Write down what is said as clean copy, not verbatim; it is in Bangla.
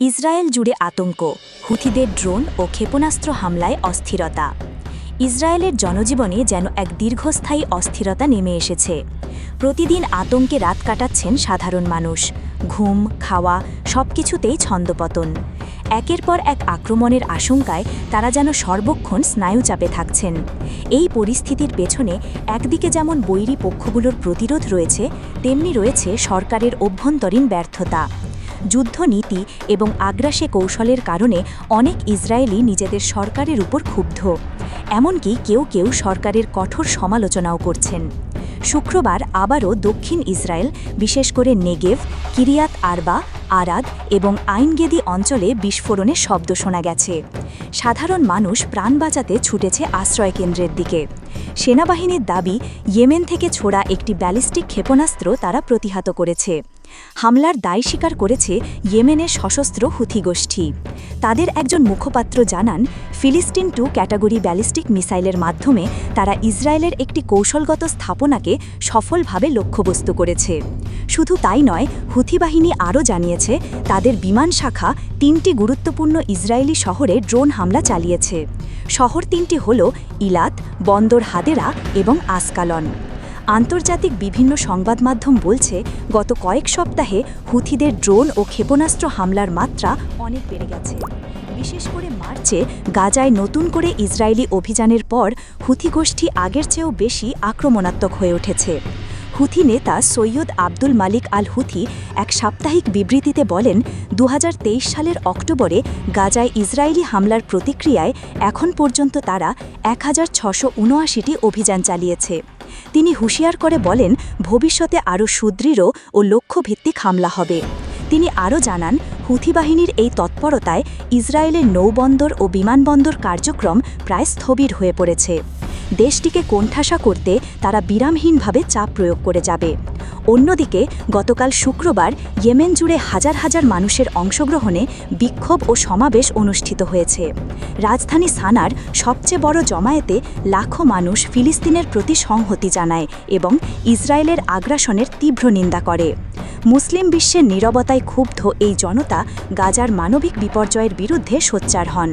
ইসরায়েল জুড়ে আতঙ্ক, হুথিদের ড্রোন ও ক্ষেপণাস্ত্র হামলায় অস্থিরতা। ইসরায়েলের জনজীবনে যেন এক দীর্ঘস্থায়ী অস্থিরতা নেমে এসেছে। প্রতিদিন আতঙ্কে রাত কাটাচ্ছেন সাধারণ মানুষ। ঘুম, খাওয়া সবকিছুতেই ছন্দপতন। একের পর এক আক্রমণের আশঙ্কায় তারা যেন সর্বক্ষণ স্নায়ুচাপে থাকছেন। এই পরিস্থিতির পেছনে একদিকে যেমন বৈরী পক্ষগুলোর প্রতিরোধ রয়েছে, তেমনি রয়েছে সরকারের অভ্যন্তরীণ ব্যর্থতা। যুদ্ধনীতি এবং আগ্রাসী কৌশলের কারণে অনেক ইসরায়েলি নিজেদের সরকারের উপর ক্ষুব্ধ। এমনকি কেউ কেউ সরকারের কঠোর সমালোচনাও করছেন। শুক্রবার আবারও দক্ষিণ ইসরায়েল, বিশেষ করে নেগেভ, কিরিয়াত আরবা, আরাদ এবং আইনগেদি অঞ্চলে বিস্ফোরণের শব্দ শোনা গেছে। সাধারণ মানুষ প্রাণ বাঁচাতে ছুটেছে আশ্রয়কেন্দ্রের দিকে। সেনাবাহিনীর দাবি, ইয়েমেন থেকে ছোড়া একটি ব্যালিস্টিক ক্ষেপণাস্ত্র তারা প্রতিহত করেছে। হামলার দায় স্বীকার করেছে ইয়েমেনের সশস্ত্র হুথি গোষ্ঠী। তাদের একজন মুখপাত্র জানান, ফিলিস্তিন 2 ক্যাটাগরি ব্যালিস্টিক মিসাইলের মাধ্যমে তারা ইসরায়েলের একটি কৌশলগত স্থাপনাকে সফলভাবে লক্ষ্যবস্তু করেছে। শুধু তাই নয়, হুথি বাহিনী আরও জানিয়েছে তাদের বিমান শাখা 3টি গুরুত্বপূর্ণ ইসরায়েলি শহরে ড্রোন হামলা চালিয়েছে। শহর 3টি হল ইলাত, বন্দর হাদেরা এবং আসকালন। আন্তর্জাতিক বিভিন্ন সংবাদ মাধ্যম বলছে, গত কয়েক সপ্তাহে হুথিদের ড্রোন ও ক্ষেপণাস্ত্র হামলার মাত্রা অনেক বেড়ে গেছে। বিশেষ করে মার্চে গাজায় নতুন করে ইসরায়েলি অভিযানের পর হুথি গোষ্ঠী আগের চেয়েও বেশি আক্রমণাত্মক হয়ে উঠেছে। হুথি নেতা সৈয়দ আব্দুল মালিক আল হুথি এক সাপ্তাহিক বিবৃতিতে বলেন, 2023 সালের অক্টোবরে গাজায় ইসরায়েলি হামলার প্রতিক্রিয়ায় এখন পর্যন্ত তারা 1679টি অভিযান চালিয়েছে। তিনি হুঁশিয়ার করে বলেন, ভবিষ্যতে আরও সুদৃঢ় ও লক্ষ্যভিত্তিক হামলা হবে। তিনি আরও জানান, হুথি বাহিনীর এই তৎপরতায় ইসরায়েলের নৌবন্দর ও বিমানবন্দর কার্যক্রম প্রায় স্থবির হয়ে পড়েছে। দেশটিকে কোণঠাসা করতে তারা বিরামহীনভাবে চাপ প্রয়োগ করে যাবে। অন্যদিকে গতকাল শুক্রবার ইয়েমেন জুড়ে হাজার হাজার মানুষের অংশগ্রহণে বিক্ষোভ ও সমাবেশ অনুষ্ঠিত হয়েছে। রাজধানী সানার সবচেয়ে বড় জমায়েতে লাখো মানুষ ফিলিস্তিনের প্রতি সংহতি জানায় এবং ইসরায়েলের আগ্রাসনের তীব্র নিন্দা করে। মুসলিম বিশ্বের নীরবতায় ক্ষুব্ধ এই জনতা গাজার মানবিক বিপর্যয়ের বিরুদ্ধে সোচ্চার হন।